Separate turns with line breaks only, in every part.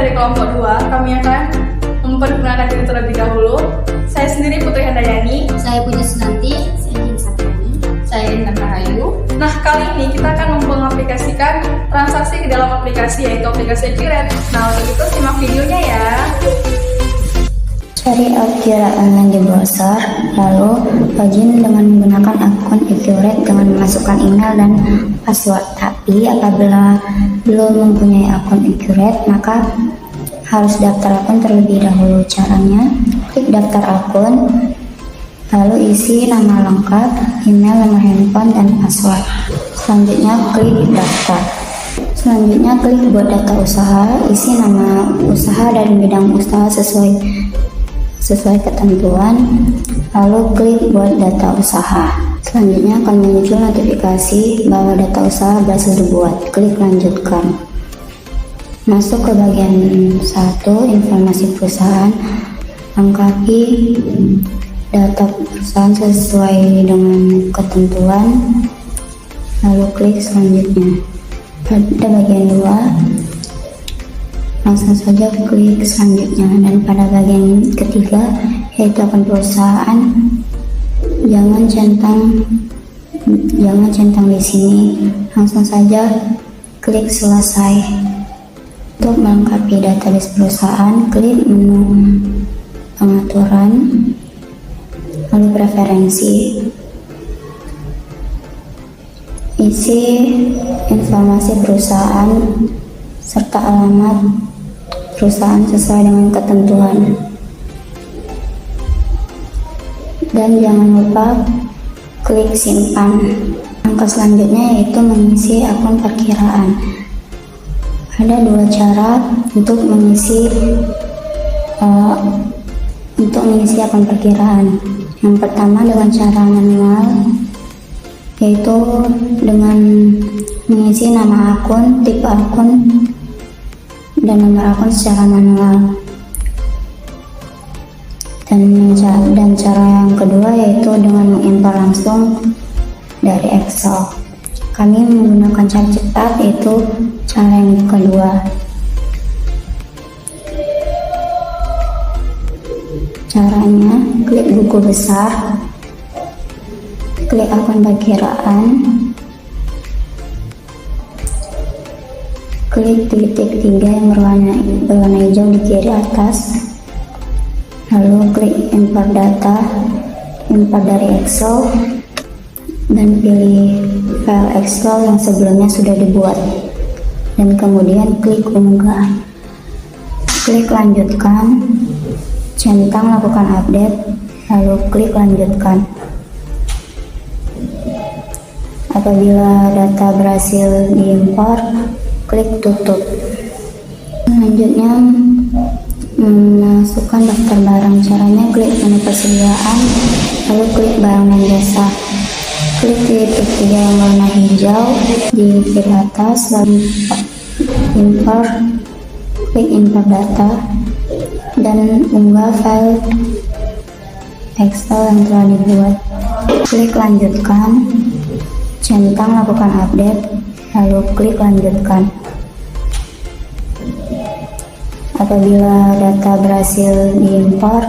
dari kelompok 2, kami akan memperkenalkan diri terlebih dahulu. Saya sendiri Putri Handayani.
Saya Puja Sunanti. Saya Jin Satriani.
Saya Intan Rahayu.
Nah, kali ini kita akan mengaplikasikan transaksi ke dalam aplikasi, yaitu aplikasi Accurate. Nah, untuk itu simak videonya ya.
Cari Accurate online di browser, lalu login dengan menggunakan akun Accurate dengan memasukkan email dan password. Tapi apabila belum mempunyai akun Accurate, maka harus daftar akun terlebih dahulu. Caranya, klik daftar akun, lalu isi nama lengkap, email, nomor handphone, dan password. Selanjutnya klik daftar. Selanjutnya klik buat data usaha, isi nama usaha dan bidang usaha sesuai ketentuan, lalu klik buat data usaha. Selanjutnya akan muncul notifikasi bahwa data usaha berhasil dibuat. Klik lanjutkan. Masuk ke bagian 1, informasi perusahaan. Lengkapi data perusahaan sesuai dengan ketentuan, lalu klik selanjutnya. Pada bagian 2, langsung saja klik selanjutnya. Dan pada bagian ketiga, yaitu akun perusahaan, jangan centang di sini, langsung saja klik selesai. Untuk melengkapi database perusahaan, klik menu pengaturan, lalu preferensi, isi informasi perusahaan serta alamat perusahaan sesuai dengan ketentuan. Dan jangan lupa klik simpan. Langkah selanjutnya yaitu mengisi akun perkiraan. Ada 2 cara untuk mengisi akun perkiraan. Yang pertama dengan cara manual, yaitu dengan mengisi nama akun, tipe akun, dan nomor akun secara manual. Dan cara yang kedua yaitu dengan mengimpor langsung dari Excel. Kami menggunakan cara cepat, yaitu cara yang kedua. Caranya, klik buku besar, klik akun perkiraan, klik titik 3 yang berwarna hijau di kiri atas, lalu klik import data, import dari Excel, dan pilih file Excel yang sebelumnya sudah dibuat, dan kemudian klik unggah. Klik lanjutkan, centang lakukan update, lalu klik lanjutkan. Apabila data berhasil diimpor, klik tutup. Selanjutnya masukkan daftar barang. Caranya klik menu persediaan, lalu klik barang dan jasa. Klik titik 3 yang warna hijau di kiri atas, lalu import. Klik import data dan unggah file Excel yang telah dibuat. Klik lanjutkan, centang lakukan update, lalu klik lanjutkan. Apabila data berhasil diimpor,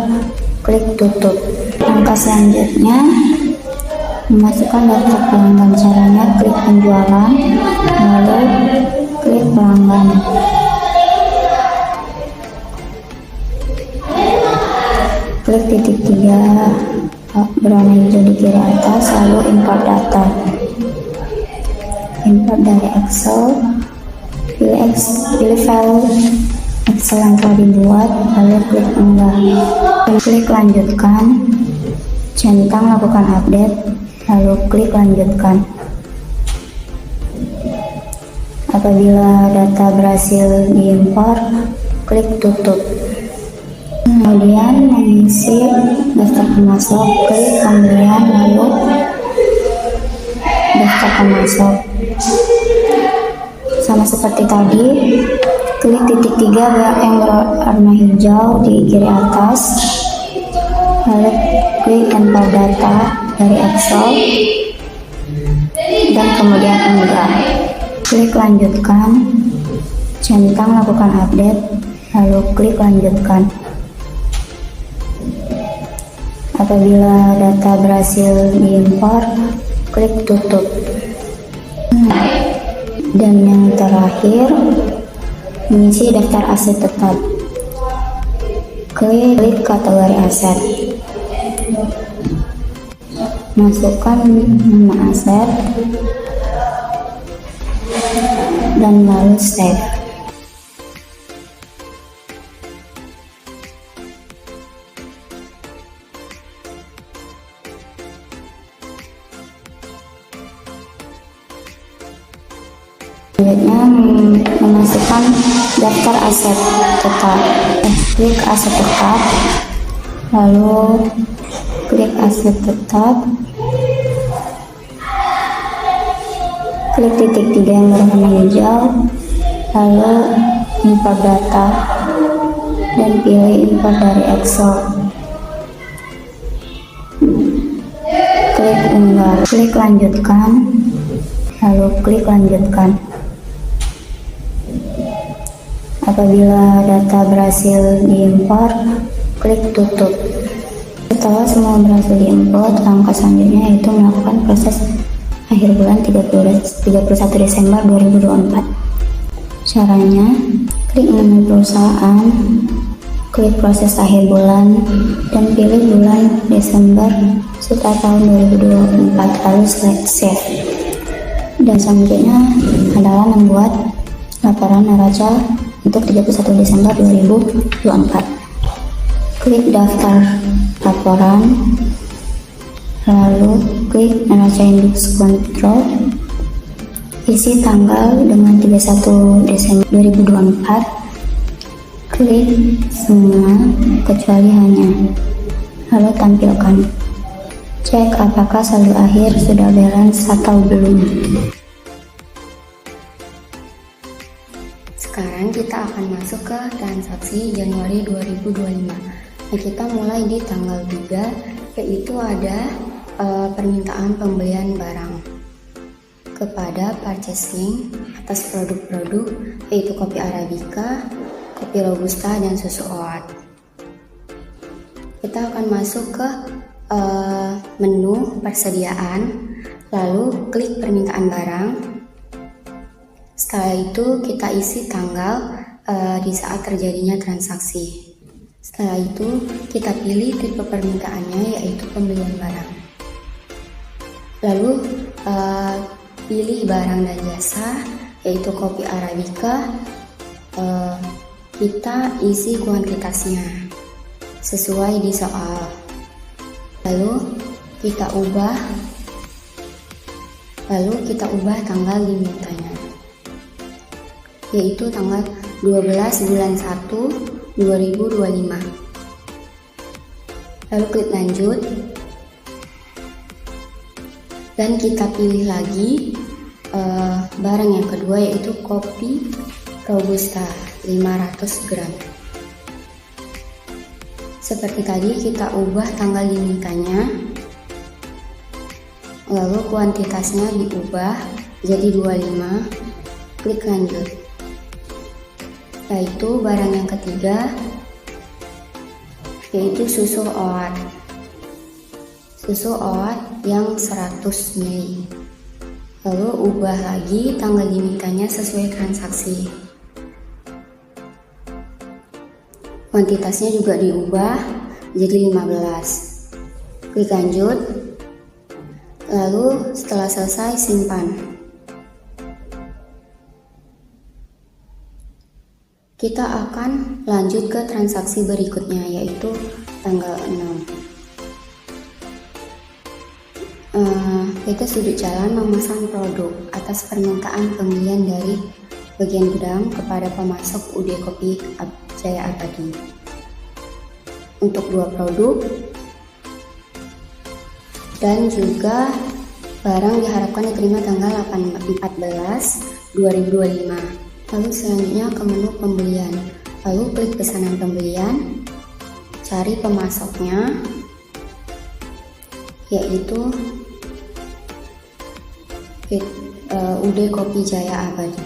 klik tutup. Langkah selanjutnya, memasukkan daftar pelanggan. Caranya klik penjualan, lalu klik pelanggan. Klik titik 3 berwarna hijau di kiri atas, lalu import data. Import dari Excel, pilih file Excel yang telah dibuat, lalu klik unggah. Klik lanjutkan, centang lakukan update, lalu klik lanjutkan. Apabila data berhasil diimpor, klik tutup. Kemudian mengisi daftar pemasok, klik pembelian, lalu daftar pemasok. Sama seperti tadi, klik titik 3 yang berwarna hijau di kiri atas, lalu klik import data dari Excel, dan kemudian unggah. Klik lanjutkan, centang lakukan update, lalu klik lanjutkan. Apabila data berhasil diimpor, klik tutup. Dan yang terakhir, mengisi daftar aset tetap. Klik kategori aset. Masukkan nama aset dan lalu save. Selanjutnya memasukkan daftar aset tetap. Klik aset tetap, lalu klik aset tetap, klik titik 3 yang berwarna hijau, lalu import data dan pilih import dari Excel. Klik unggah, klik lanjutkan, lalu klik lanjutkan. Apabila data berhasil diimpor, klik tutup. Setelah semua berhasil diimpor, langkah selanjutnya yaitu melakukan proses akhir bulan 31 Desember 2024. Caranya, klik menu perusahaan, klik proses akhir bulan, dan pilih bulan Desember serta tahun 2024, lalu save. Dan selanjutnya adalah membuat laporan neraca untuk 31 Desember 2024. Klik daftar laporan, lalu klik neraca indeks kontrol, isi tanggal dengan 31 Desember 2024, klik semua kecuali hanya, lalu tampilkan. Cek apakah saldo akhir sudah balance atau belum. Sekarang kita akan masuk ke transaksi Januari 2025. Nah, kita mulai di tanggal 3, yaitu ada permintaan pembelian barang kepada purchasing atas produk-produk yaitu kopi Arabica, kopi Robusta, dan susu oat. Kita akan masuk ke menu persediaan, lalu klik permintaan barang. Setelah itu kita isi tanggal di saat terjadinya transaksi. Setelah itu kita pilih tipe permintaannya yaitu pembelian barang. Lalu pilih barang dan jasa yaitu kopi Arabica. Kita isi kuantitasnya sesuai di soal. Lalu kita ubah tanggal dimintanya, yaitu tanggal 12 bulan 1 2025. Lalu klik lanjut dan kita pilih lagi barang yang kedua yaitu kopi Robusta 500 gram. Seperti tadi kita ubah tanggal dimintanya, lalu kuantitasnya diubah jadi 25, klik lanjut. Setelah itu barang yang ketiga yaitu susu oat yang 100 ml. Lalu ubah lagi tanggal dimintanya sesuai transaksi. Kuantitasnya juga diubah jadi 15. Klik lanjut. Lalu setelah selesai simpan. Kita akan lanjut ke transaksi berikutnya yaitu tanggal 6. Kita sudut jalan memesan produk atas permintaan pembelian dari bagian gudang kepada pemasok UD Kopi Jaya Abadi untuk 2 produk, dan juga barang diharapkan diterima tanggal 14/2025. Lalu selanjutnya ke menu pembelian, lalu klik pesanan pembelian, cari pemasoknya yaitu UD Kopi Jaya Abadi.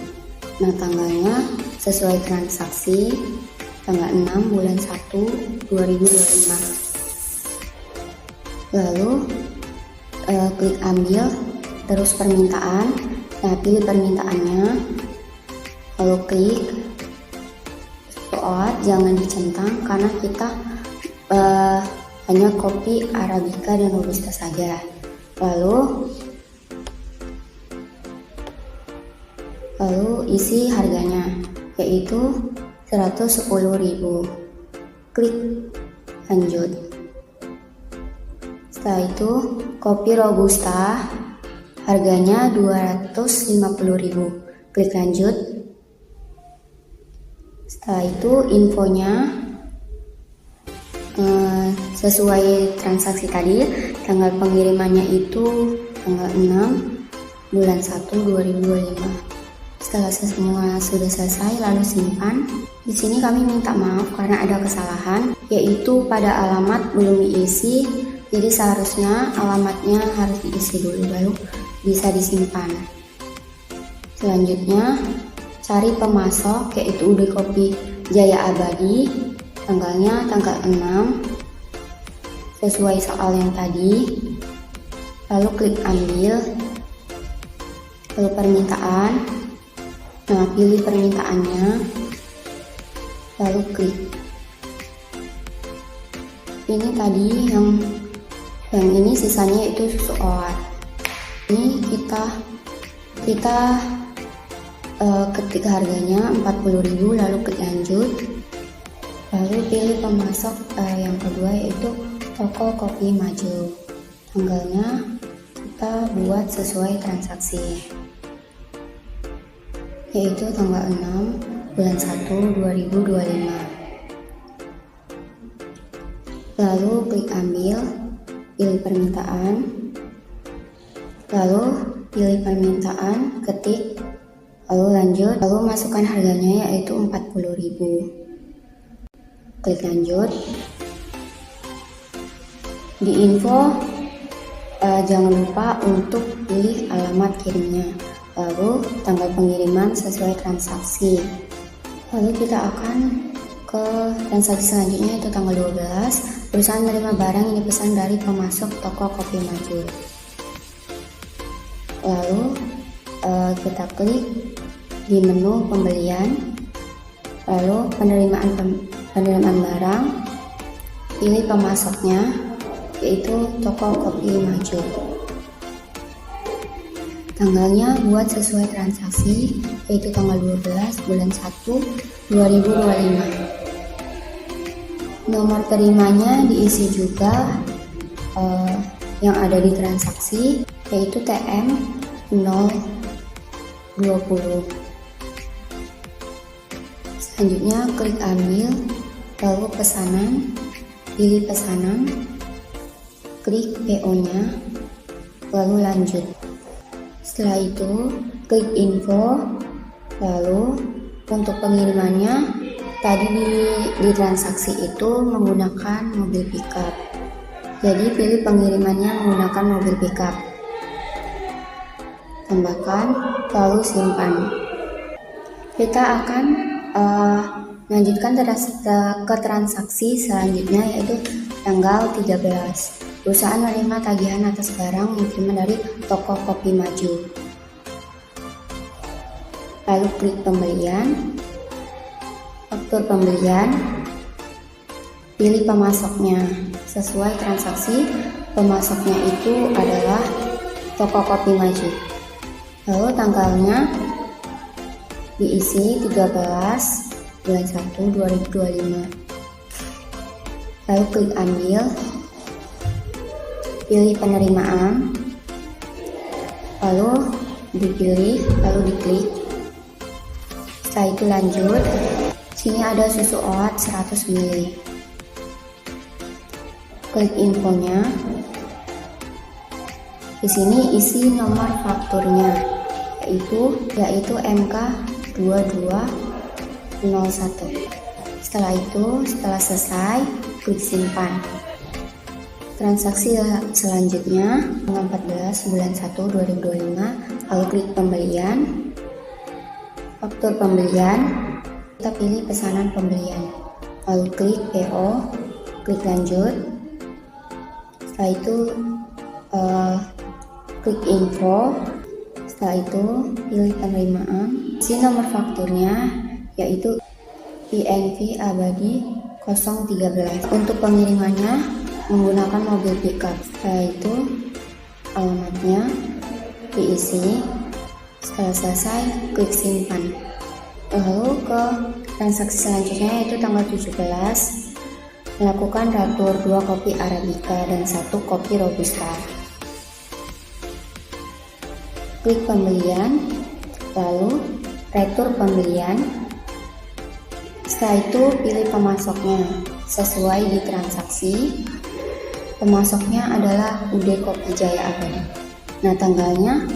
Nah, tanggalnya sesuai transaksi, tanggal 6 bulan 1 2025. Lalu klik ambil, terus permintaan. Nah, pilih permintaannya, lalu klik out, jangan dicentang karena kita hanya kopi Arabica dan Robusta saja. Lalu isi harganya, yaitu 110.000. Klik lanjut. Setelah itu kopi Robusta harganya 250.000. Klik lanjut. Setelah itu infonya sesuai transaksi tadi, tanggal pengirimannya itu tanggal 6 bulan 1 2025. Setelah semua sudah selesai, lalu simpan. Di sini kami minta maaf karena ada kesalahan, yaitu pada alamat belum diisi. Jadi seharusnya alamatnya harus diisi dulu baru bisa disimpan. Selanjutnya cari pemasok, yaitu UD Kopi Jaya Abadi, tanggalnya tanggal 6 sesuai soal yang tadi. Lalu klik ambil, lalu permintaan. Nah, pilih permintaannya, lalu klik. Ini tadi yang ini sisanya itu susu oat. Ini kita ketik harganya 40.000, lalu klik lanjut. Lalu pilih pemasok yang kedua, yaitu Toko Kopi Maju. Tanggalnya kita buat sesuai transaksi, yaitu tanggal 6 bulan 1 2025. Lalu klik ambil, pilih permintaan, lalu pilih permintaan, ketik, lalu lanjut, lalu masukkan harganya, yaitu 40.000. Klik lanjut. Di info jangan lupa untuk pilih alamat kirimnya, lalu tanggal pengiriman sesuai transaksi. Lalu kita akan ke transaksi selanjutnya, yaitu tanggal 12, perusahaan menerima barang yang dipesan dari pemasok Toko Kopi Maju. Lalu kita klik di menu pembelian, lalu penerimaan barang, pilih pemasoknya, yaitu Toko Kopi Maju. Tanggalnya buat sesuai transaksi, yaitu tanggal 12 bulan 1 2025. Nomor terimanya diisi juga yang ada di transaksi, yaitu TM 020. Selanjutnya klik ambil, lalu pesanan, pilih pesanan, klik PO-nya, lalu lanjut. Setelah itu klik info, lalu untuk pengirimannya tadi di transaksi itu menggunakan mobil pickup. Jadi pilih pengirimannya menggunakan mobil pickup. Tambahkan, lalu simpan. Kita akan melanjutkan ke transaksi selanjutnya, yaitu tanggal 13. Perusahaan menerima tagihan atas barang yang diterima dari Toko Kopi Maju. Lalu klik pembelian, faktur pembelian, pilih pemasoknya. Sesuai transaksi, pemasoknya itu adalah Toko Kopi Maju. Lalu tanggalnya diisi 13 bulan 1 2025. Lalu klik ambil, pilih penerimaan, lalu dipilih, lalu diklik. Setelah itu lanjut. Sini ada susu oat 100 ml. Klik infonya. Di sini isi nomor fakturnya, yaitu MK2201. Setelah selesai, klik simpan. Transaksi selanjutnya tanggal 14 bulan 1 2025, lalu klik pembelian, faktur pembelian, kita pilih pesanan pembelian, lalu klik PO, klik lanjut. Setelah itu klik info. Setelah itu pilih penerimaan, isi nomor fakturnya yaitu INV abadi 013. Untuk pengirimannya menggunakan mobil pickup. Setelah itu alamatnya diisi. Setelah selesai, klik simpan. Lalu ke transaksi selanjutnya yaitu tanggal 17, melakukan retur 2 kopi Arabica dan 1 kopi Robusta. Klik pembelian, lalu retur pembelian. Setelah itu pilih pemasoknya sesuai di transaksi. Pemasoknya adalah UD Kopi Jaya Abadi. Nah, tanggalnya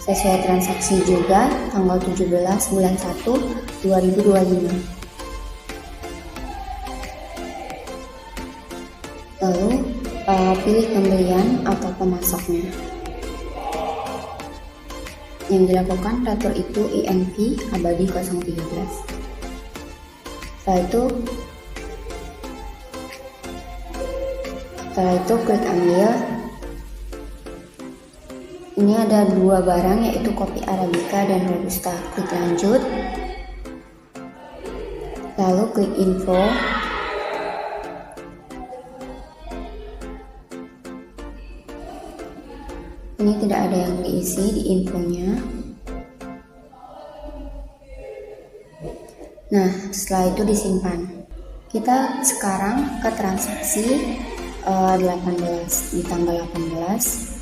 sesuai transaksi juga, tanggal 17 bulan 1 2025. Lalu pilih pembelian atau pemasoknya. Yang dilakukan retur itu INV abadi 013. Setelah itu klik ambil. Ini ada 2 barang yaitu kopi Arabica dan Robusta. Klik lanjut. Lalu klik info. Ini tidak ada yang diisi di infonya. Nah, setelah itu disimpan. Kita sekarang ke transaksi 18. Di tanggal 18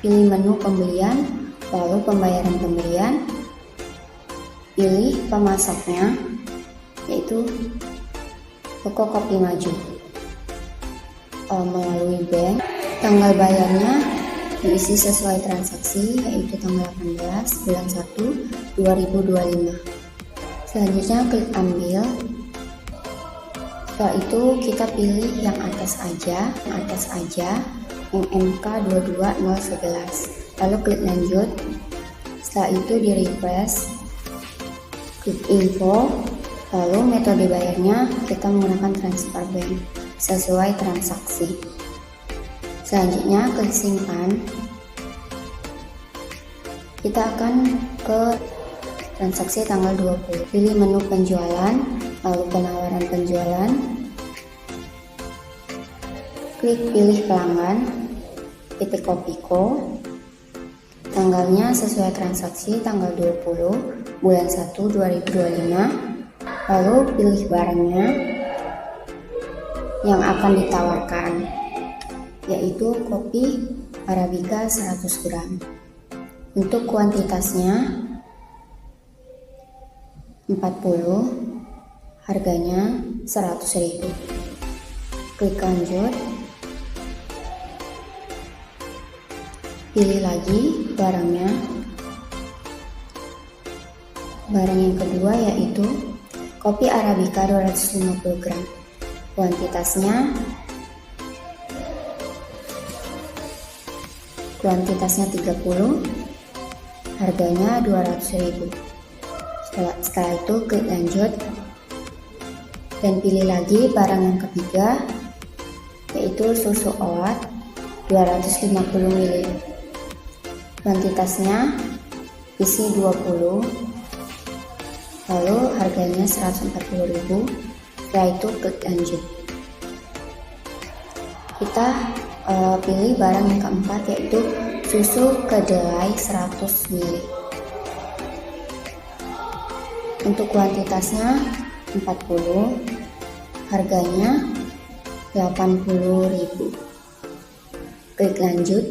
pilih menu pembelian, lalu pembayaran pembelian, pilih pemasoknya yaitu Toko Kopi Maju melalui bank. Tanggal bayarnya diisi sesuai transaksi yaitu tanggal 18 bulan 1 2025. Selanjutnya klik ambil. Setelah itu kita pilih yang atas aja yang MK 22011. Lalu klik lanjut. Setelah itu di refresh, klik info. Lalu metode bayarnya kita menggunakan transfer bank sesuai transaksi. Selanjutnya klik simpan. Kita akan ke transaksi tanggal 20. Pilih menu penjualan, lalu penawaran penjualan. Klik pilih pelanggan, PT Kopiko. Tanggalnya sesuai transaksi tanggal 20 bulan 1 2025. Lalu pilih barangnya yang akan ditawarkan, yaitu kopi Arabica 100 gram. Untuk kuantitasnya 40, harganya 100.000. Klik lanjut. Pilih lagi barangnya. Barang yang kedua yaitu kopi Arabica 250 gram. Kuantitasnya 30, harganya 200.000. Setelah itu klik lanjut dan pilih lagi barang yang ketiga yaitu susu oat 250 ml. Kuantitasnya isi 20, lalu harganya 140.000. Setelah itu klik lanjut. Kita pilih barang yang keempat yaitu susu kedelai 100 ml. Untuk kuantitasnya 40, harganya 80.000. Klik lanjut.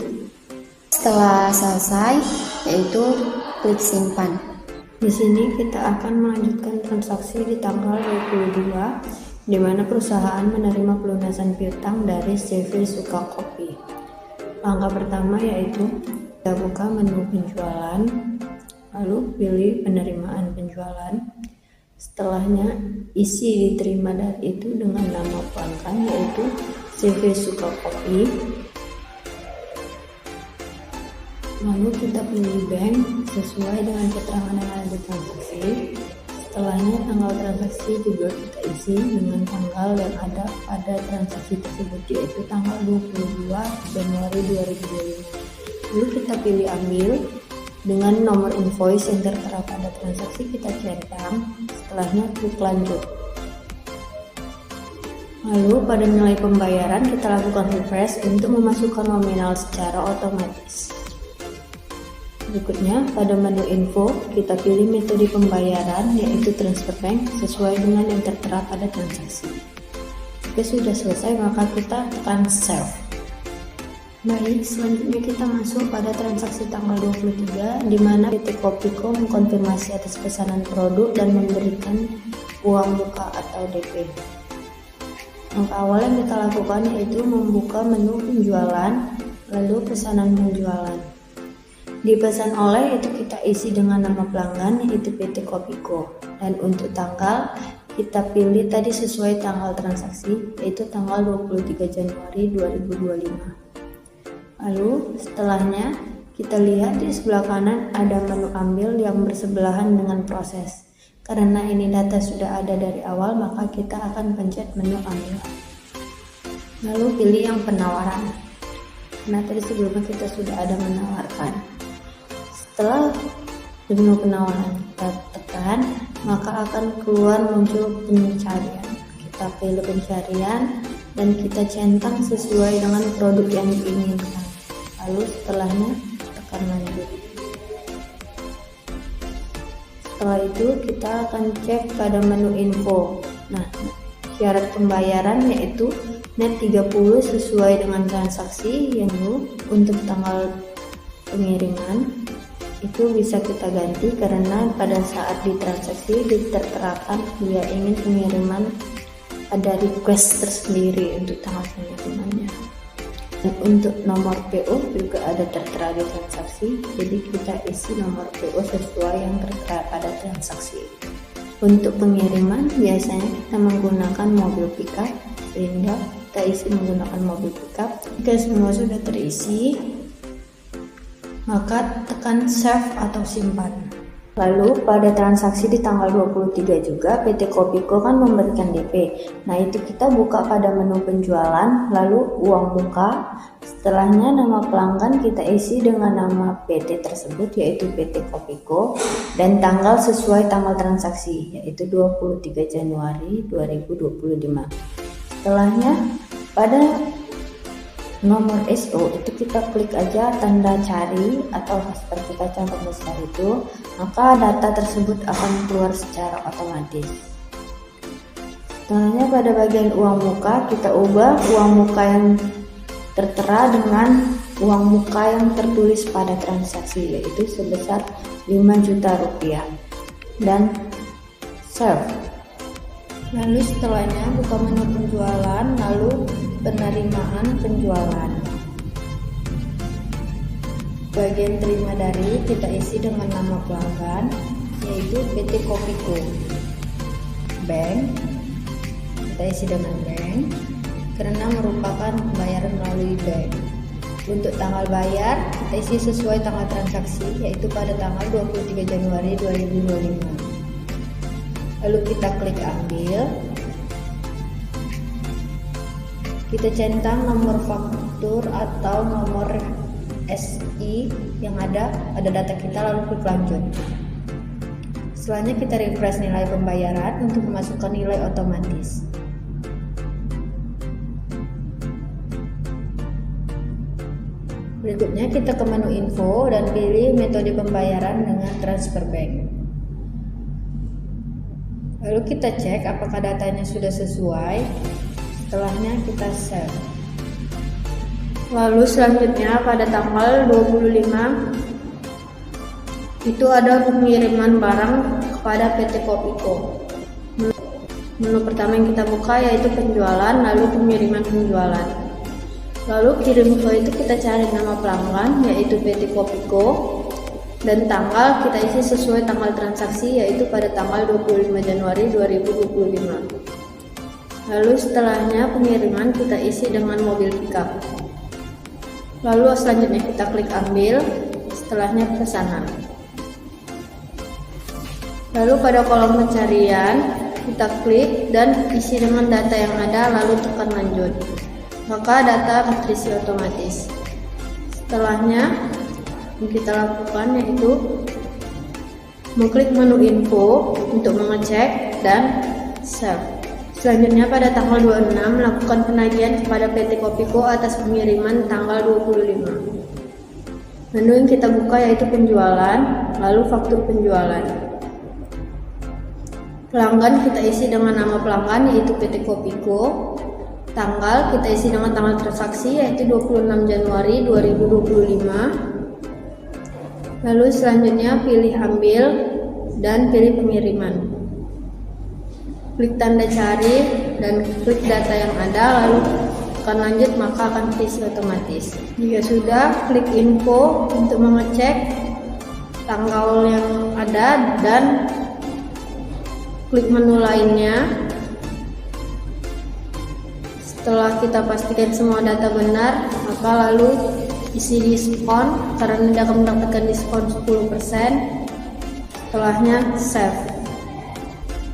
Setelah selesai yaitu klik simpan.
Di sini kita akan melanjutkan transaksi di tanggal 22, di mana perusahaan menerima pelunasan piutang dari CV Sukakopi. Langkah pertama yaitu kita buka menu penjualan, lalu pilih penerimaan penjualan. Setelahnya isi diterima dari itu dengan nama pelanggan yaitu CV Sukakopi. Lalu kita pilih bank sesuai dengan keterangan yang ada di transaksi. Setelahnya tanggal transaksi juga kita isi dengan tanggal yang ada pada transaksi tersebut, yaitu tanggal 22 Januari 2025. Lalu kita pilih ambil dengan nomor invoice yang tertera pada transaksi, kita centang. Setelahnya klik lanjut. Lalu pada nilai pembayaran kita lakukan refresh untuk memasukkan nominal secara otomatis. Berikutnya, pada menu info, kita pilih metode pembayaran yaitu transfer bank sesuai dengan yang tertera pada transaksi. Jika sudah selesai, maka kita tekan save. Baik, selanjutnya kita masuk pada transaksi tanggal 23, di mana PT Kopiko mengkonfirmasi atas pesanan produk dan memberikan uang muka atau DP. Langkah awal yang kita lakukan yaitu membuka menu penjualan, lalu pesanan penjualan. Di pesan oleh itu kita isi dengan nama pelanggan yaitu PT Kopiko, dan untuk tanggal kita pilih tadi sesuai tanggal transaksi yaitu tanggal 23 Januari 2025. Lalu setelahnya kita lihat di sebelah kanan ada menu ambil yang bersebelahan dengan proses. Karena ini data sudah ada dari awal, maka kita akan pencet menu ambil. Lalu pilih yang penawaran. Nah, tadi sebelumnya kita sudah ada menawarkan. Setelah menu penawaran kita tekan, maka akan keluar muncul pencarian. Kita pilih pencarian dan kita centang sesuai dengan produk yang diinginkan. Lalu setelahnya tekan lanjut. Setelah itu kita akan cek pada menu info. Nah, syarat pembayaran yaitu net 30 sesuai dengan transaksi yang untuk tanggal pengiriman itu bisa kita ganti karena pada saat ditransaksi diterterakan dia ingin pengiriman ada request tersendiri untuk tanggal pengirimannya. Dan untuk nomor PO juga ada tertera di transaksi, jadi kita isi nomor PO sesuai yang tertera pada transaksi. Untuk pengiriman biasanya kita menggunakan mobil pickup, sehingga kita isi menggunakan mobil pickup. Jika semua sudah terisi, maka tekan save atau simpan. Lalu pada transaksi di tanggal 23 juga PT Kopiko kan memberikan DP. Nah, itu kita buka pada menu penjualan, lalu uang muka. Setelahnya nama pelanggan kita isi dengan nama PT tersebut yaitu PT Kopiko dan tanggal sesuai tanggal transaksi yaitu 23 Januari 2025. Setelahnya pada nomor SO itu kita klik aja tanda cari atau seperti kacang pembesar itu, maka data tersebut akan keluar secara otomatis. Setelahnya pada bagian uang muka kita ubah uang muka yang tertera dengan uang muka yang tertulis pada transaksi yaitu sebesar 5 juta rupiah dan save. Lalu setelahnya buka menu penjualan, lalu penerimaan penjualan. Bagian terima dari kita isi dengan nama pelanggan yaitu PT Kopiko. Bank kita isi dengan bank karena merupakan pembayaran melalui bank. Untuk tanggal bayar kita isi sesuai tanggal transaksi yaitu pada tanggal 23 Januari 2025. Lalu kita klik ambil. Kita centang nomor faktur atau nomor SI yang ada pada data kita, lalu klik lanjut. Selanjutnya kita refresh nilai pembayaran untuk memasukkan nilai otomatis. Berikutnya kita ke menu info dan pilih metode pembayaran dengan transfer bank. Lalu kita cek apakah datanya sudah sesuai. Setelahnya kita save. Lalu selanjutnya pada tanggal 25 itu ada pengiriman barang kepada PT Kopiko. Menu pertama yang kita buka yaitu penjualan, lalu pengiriman penjualan. Lalu kirim ke itu kita cari nama pelanggan yaitu PT Kopiko dan tanggal kita isi sesuai tanggal transaksi yaitu pada tanggal 25 Januari 2025. Lalu setelahnya pengiriman kita isi dengan mobil pickup. Lalu selanjutnya kita klik ambil, setelahnya pesanan. Lalu pada kolom pencarian kita klik dan isi dengan data yang ada, lalu tekan lanjut. Maka data terisi otomatis. Setelahnya yang kita lakukan yaitu mengklik menu info untuk mengecek dan save. Selanjutnya pada tanggal 26 melakukan penagihan kepada PT Kopiko atas pengiriman tanggal 25. Menu yang kita buka yaitu penjualan, lalu faktur penjualan. Pelanggan kita isi dengan nama pelanggan yaitu PT Kopiko. Tanggal kita isi dengan tanggal transaksi yaitu 26 Januari 2025. Lalu selanjutnya pilih ambil dan pilih pengiriman. Klik tanda cari dan klik data yang ada, lalu tekan lanjut, maka akan terisi otomatis. Jika sudah, klik info untuk mengecek tanggal yang ada dan klik menu lainnya. Setelah kita pastikan semua data benar, maka lalu isi diskon karena Anda akan mendapatkan diskon 10%. Setelahnya save.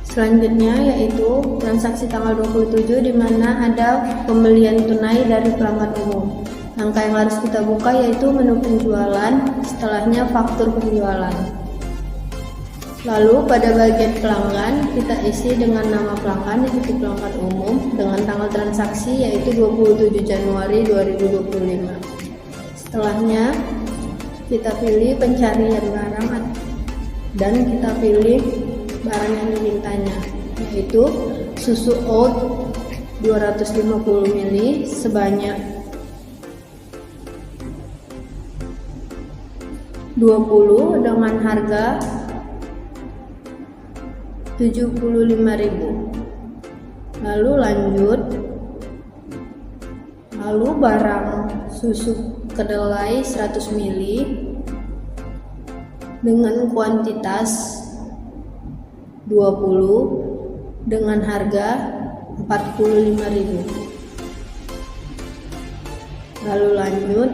Selanjutnya yaitu transaksi tanggal 27 di mana ada pembelian tunai dari pelanggan umum. Langkah yang harus kita buka yaitu menu penjualan, setelahnya faktur penjualan. Lalu pada bagian pelanggan kita isi dengan nama pelanggan yaitu pelanggan umum dengan tanggal transaksi yaitu 27 Januari 2025. Setelahnya kita pilih pencarian barang dan kita pilih barang yang dimintanya yaitu susu oat 250 ml sebanyak 20 dengan harga 75.000. Lalu lanjut. Lalu barang susu kedelai 100 ml dengan kuantitas 20 dengan harga 45.000. Lalu lanjut.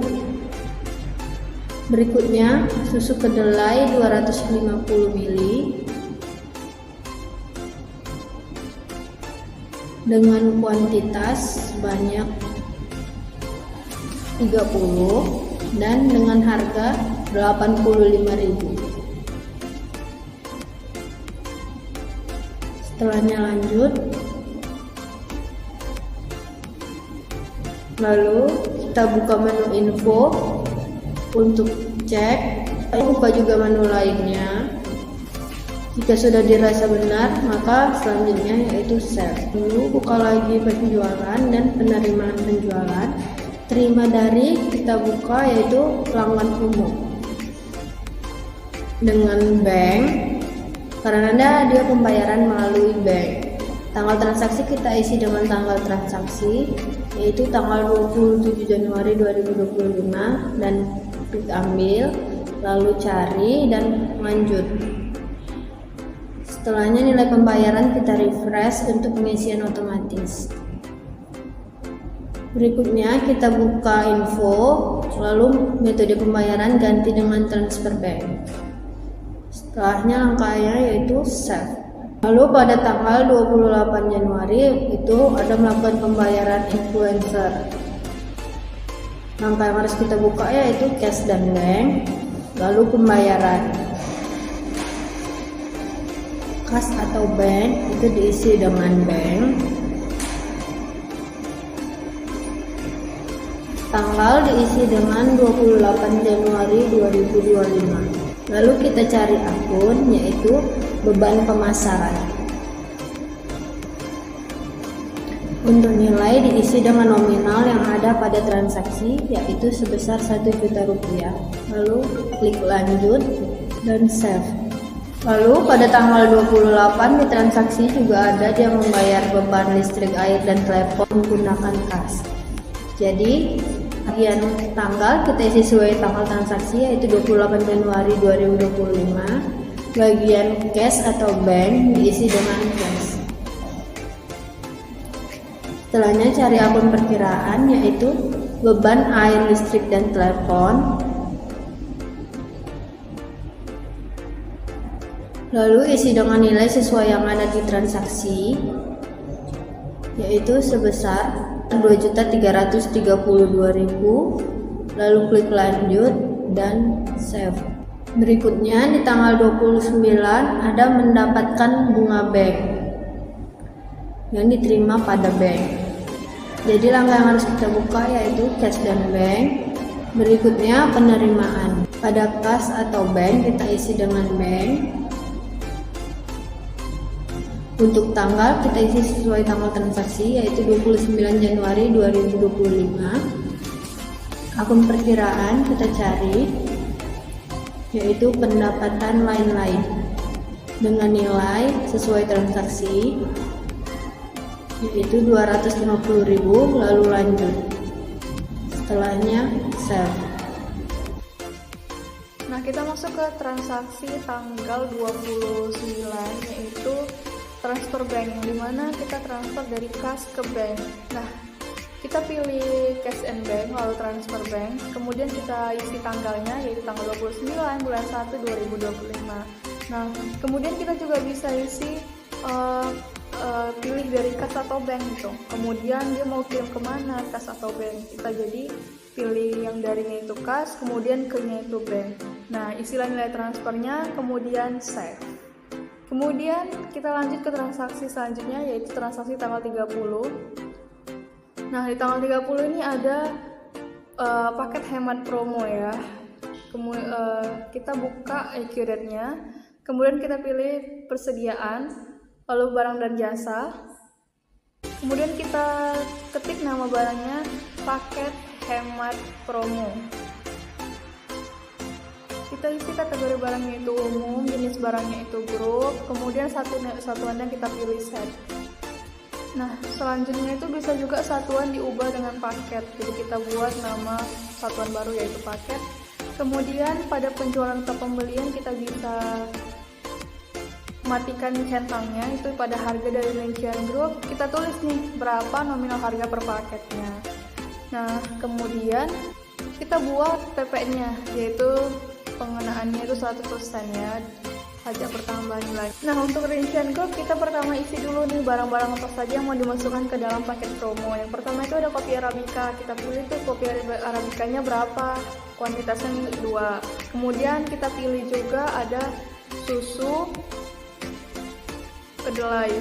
Berikutnya susu kedelai 250 ml dengan kuantitas sebanyak 30 dan dengan harga 85.000. Setelahnya lanjut. Lalu kita buka menu info untuk cek. Buka juga menu lainnya. Jika sudah dirasa benar, maka selanjutnya yaitu save. Lalu buka lagi penjualan dan penerimaan penjualan. Terima dari kita buka yaitu pelanggan umum dengan bank karena dia pembayaran melalui bank. Tanggal transaksi kita isi dengan tanggal transaksi yaitu tanggal 27 Januari 2025 dan klik ambil, lalu cari dan lanjut. Setelahnya nilai pembayaran kita refresh untuk pengisian otomatis. Berikutnya kita buka info, lalu metode pembayaran ganti dengan transfer bank. Setelahnya langkahnya yaitu save. Lalu pada tanggal 28 Januari itu ada melakukan pembayaran influencer. Langkah yang harus kita buka yaitu cash dan bank, lalu pembayaran. Kas atau bank itu diisi dengan bank. Tanggal diisi dengan 28 Januari 2025. Lalu kita cari akun yaitu beban pemasaran. Untuk nilai diisi dengan nominal yang ada pada transaksi yaitu sebesar 1 juta rupiah. Lalu klik lanjut dan save. Lalu pada tanggal 28 di transaksi juga ada dia membayar beban listrik, air, dan telepon menggunakan kas. Jadi bagian tanggal kita isi sesuai tanggal transaksi yaitu 28 Januari 2025. Bagian cash atau bank diisi dengan cash. Setelahnya cari akun perkiraan yaitu beban air, listrik, dan telepon. Lalu isi dengan nilai sesuai yang ada di transaksi, yaitu sebesar 2.332.000, lalu klik lanjut dan save. Berikutnya di tanggal 29 ada mendapatkan bunga bank yang diterima pada bank. Jadi langkah yang harus kita buka yaitu cash dan bank. Berikutnya penerimaan. Pada kas atau bank kita isi dengan bank. Untuk tanggal kita isi sesuai tanggal transaksi yaitu 29 Januari 2025. Akun perkiraan kita cari yaitu pendapatan lain-lain dengan nilai sesuai transaksi yaitu 250.000, lalu lanjut. Setelahnya save.
Nah, kita masuk ke transaksi tanggal 29 yaitu transfer bank, yang dimana kita transfer dari kas ke bank. Nah, kita pilih cash and bank lalu transfer bank, kemudian kita isi tanggalnya yaitu tanggal 29 bulan 1 2025. Nah, kemudian kita juga bisa isi pilih dari kas atau bank gitu. Kemudian dia mau kirim kemana, kas atau bank. Kita jadi pilih yang darinya itu kas, kemudian ke-nya itu bank. Nah, isilah nilai transfernya, kemudian save. Kemudian kita lanjut ke transaksi selanjutnya yaitu transaksi tanggal 30. Nah, di tanggal 30 ini ada paket hemat promo ya. Kita buka accurate-nya, kemudian kita pilih persediaan, lalu barang dan jasa. Kemudian kita ketik nama barangnya paket hemat promo. Kita isi kategori barangnya itu umum, jenis barangnya itu grup, kemudian satuannya kita pilih set. Nah, selanjutnya itu bisa juga satuan diubah dengan paket. Jadi kita buat nama satuan baru yaitu paket. Kemudian pada penjualan atau pembelian kita bisa matikan centangnya, itu pada harga dari rincian grup. Kita tulis nih berapa nominal harga per paketnya. Nah, kemudian kita buat PP-nya, yaitu pengenaannya itu 100% ya, pajak pertambahan nilai. Nah, untuk rincian grup kita pertama isi dulu nih barang-barang apa saja yang mau dimasukkan ke dalam paket promo. Yang pertama itu ada kopi Arabica, kita pilih tuh kopi Arabicanya berapa, kuantitasnya 2. Kemudian kita pilih juga ada susu kedelai.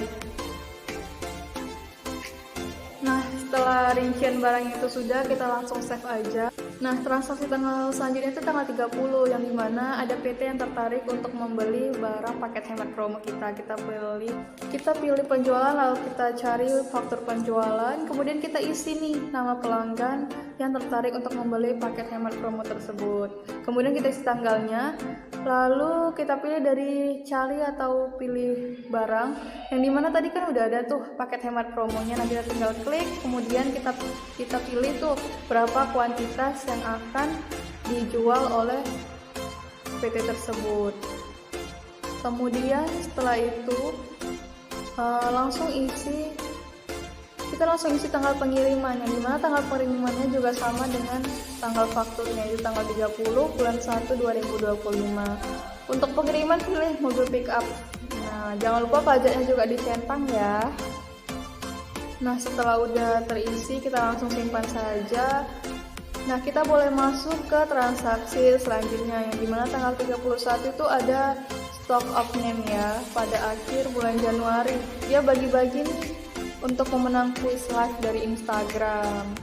Nah, setelah rincian barang itu sudah, kita langsung save aja. Nah, transaksi tanggal selanjutnya itu tanggal 30, yang dimana ada PT yang tertarik untuk membeli barang paket hemat promo kita. Kita pilih penjualan, lalu kita cari faktur penjualan, kemudian kita isi nih nama pelanggan yang tertarik untuk membeli paket hemat promo tersebut. Kemudian kita isi tanggalnya, lalu kita pilih dari cari atau pilih barang, yang dimana tadi kan udah ada tuh paket hemat promonya. Nah, kita tinggal klik, kemudian kita pilih tuh berapa kuantitas yang akan dijual oleh PT tersebut. Kemudian setelah itu kita langsung isi tanggal pengiriman, yang dimana tanggal pengirimannya juga sama dengan tanggal fakturnya, itu tanggal 30 bulan 1 2025. Untuk pengiriman pilih mobil pick up. Nah, jangan lupa pajaknya juga dicentang ya. Nah, setelah udah terisi kita langsung simpan saja. Nah, kita boleh masuk ke transaksi selanjutnya, yang dimana tanggal 31 itu ada stock of name ya, pada akhir bulan Januari. Dia bagi-bagi nih untuk memenang quiz live dari Instagram.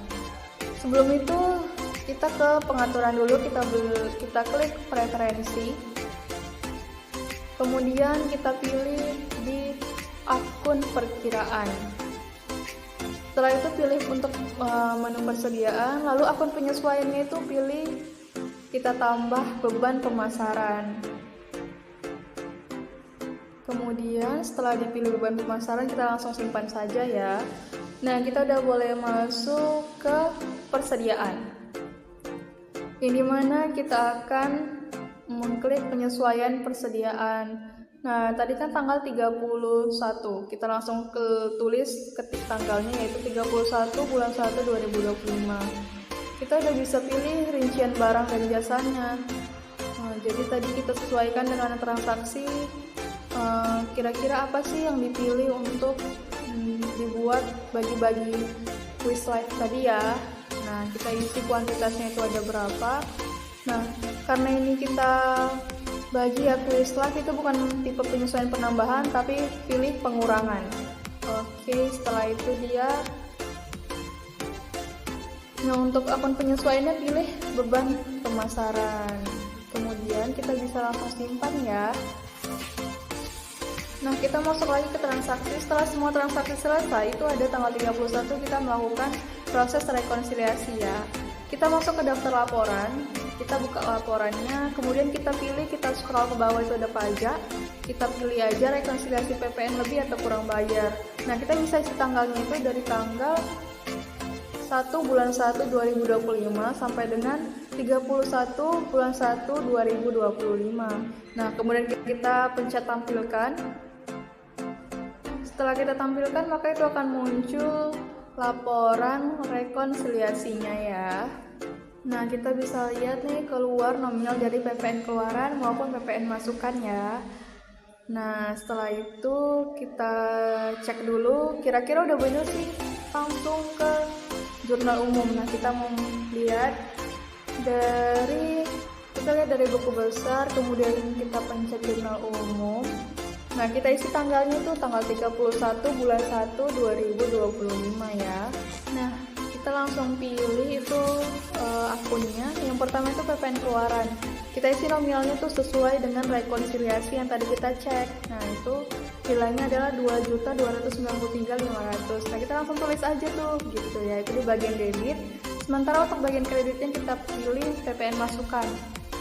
Sebelum itu kita ke pengaturan dulu, kita klik preferensi, kemudian kita pilih di akun perkiraan. Setelah itu pilih untuk menu persediaan, lalu akun penyesuaiannya itu pilih kita tambah beban pemasaran. Kemudian setelah dipilih beban pemasaran kita langsung simpan saja ya. Nah, kita udah boleh masuk ke persediaan. Ini mana kita akan mengklik penyesuaian persediaan. Nah, tadi kan tanggal 31, kita langsung ketik tanggalnya yaitu 31 bulan 1 2025. Kita udah bisa pilih rincian barang dan jasanya. Nah, jadi tadi kita sesuaikan dengan transaksi kira-kira apa sih yang dipilih untuk dibuat bagi-bagi quiz live tadi ya. Nah, kita isi kuantitasnya itu ada berapa. Nah, karena ini kita bagi ya quiz live itu bukan tipe penyesuaian penambahan, tapi pilih pengurangan. Oke, setelah itu dia. Nah, untuk akun penyesuaiannya pilih beban pemasaran. Kemudian kita bisa langsung simpan ya. Nah, kita masuk lagi ke transaksi. Setelah semua transaksi selesai, itu ada tanggal 31 kita melakukan proses rekonsiliasi ya. Kita masuk ke daftar laporan, kita buka laporannya, kemudian kita pilih, kita scroll ke bawah itu ada pajak, kita pilih aja rekonsiliasi PPN lebih atau kurang bayar. Nah, kita bisa isi tanggalnya itu dari tanggal 1 bulan 1 2025 sampai dengan 31 bulan 1 2025. Nah, kemudian kita pencet tampilkan. Setelah kita tampilkan, maka itu akan muncul laporan rekonsiliasinya ya. Nah, kita bisa lihat nih keluar nominal dari PPN keluaran maupun PPN masukan ya. Nah, setelah itu kita cek dulu kira-kira udah bener sih, langsung ke jurnal umum. Nah, kita mau lihat dari buku besar, kemudian kita pencet jurnal umum. Nah, kita isi tanggalnya itu tanggal 31 bulan 1 2025 ya. Nah, kita langsung pilih itu akunnya. Yang pertama itu PPN keluaran. Kita isi nominalnya tuh sesuai dengan rekonsiliasi yang tadi kita cek. Nah, itu nilainya adalah 2.293.500. Nah, kita langsung tulis aja tuh gitu ya. Itu di bagian debit. Sementara untuk bagian kreditnya kita pilih PPN masukan.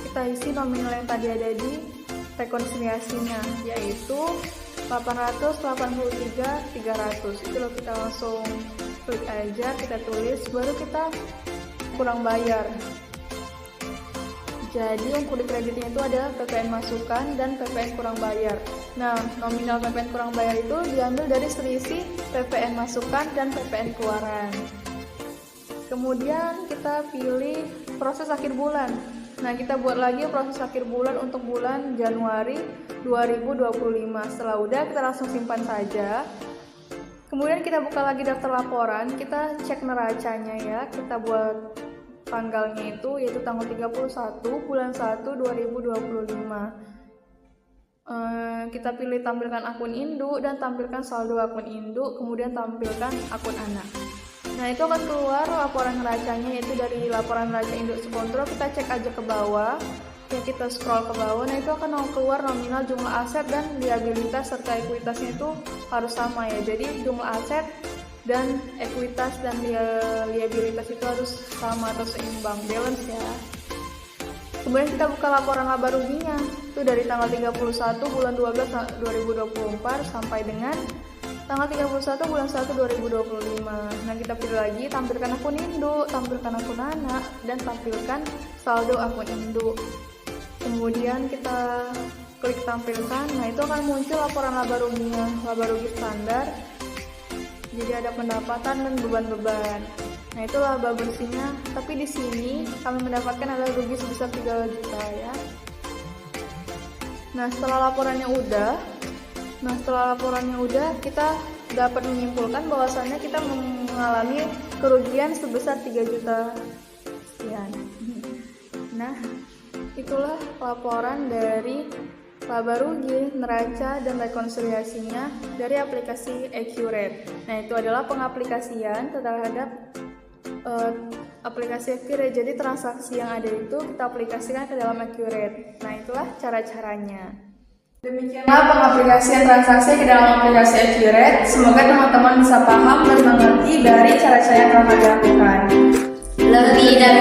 Kita isi nominal yang tadi ada di rekonsiliasinya, yaitu 883.300. Itu loh, kita langsung klik aja, kita tulis, baru kita kurang bayar. Jadi untuk di kreditnya itu ada PPN masukan dan PPN kurang bayar. Nah, nominal PPN kurang bayar itu diambil dari selisih PPN masukan dan PPN keluaran. Kemudian kita pilih proses akhir bulan. Nah, kita buat lagi proses akhir bulan untuk bulan Januari 2025. Setelah udah, kita langsung simpan saja. Kemudian kita buka lagi daftar laporan, kita cek neracanya ya. Kita buat tanggalnya itu yaitu tanggal 31 bulan 1 2025. Kita pilih tampilkan akun induk dan tampilkan saldo akun induk, kemudian tampilkan akun anak. Nah, itu akan keluar laporan neracanya, yaitu dari laporan neraca induk sekontrol. Kita cek aja ke bawah ya, kita scroll ke bawah. Nah, itu akan keluar nominal, jumlah aset dan liabilitas serta ekuitasnya itu harus sama ya. Jadi jumlah aset dan ekuitas dan liabilitas itu harus sama atau seimbang, balance ya. Kemudian kita buka laporan laba ruginya, itu dari tanggal 31 bulan 12 2024 sampai dengan tanggal 31 bulan 1 2025. Nah, kita pilih lagi tampilkan akun induk, tampilkan akun anak, dan tampilkan saldo akun induk. Kemudian kita klik tampilkan. Nah, itu akan muncul laporan laba ruginya, laba rugi standar. Jadi ada pendapatan dan beban-beban. Nah, itu laba bersihnya. Tapi di sini kami mendapatkan adalah rugi sebesar 3 juta ya. Nah, setelah laporannya udah, kita dapat menyimpulkan bahwasannya kita mengalami kerugian sebesar 3 juta sekian. Nah, itulah laporan dari laba rugi, neraca, dan rekonsiliasinya dari aplikasi Accurate. Nah, itu adalah pengaplikasian terhadap aplikasi Accurate. Jadi transaksi yang ada itu kita aplikasikan ke dalam Accurate. Nah, itulah cara-caranya. Demikianlah pengaplikasian transaksi ke dalam aplikasi Accurate. Semoga teman-teman bisa paham dan mengerti dari cara-cara yang telah dilakukan.
Lebih dari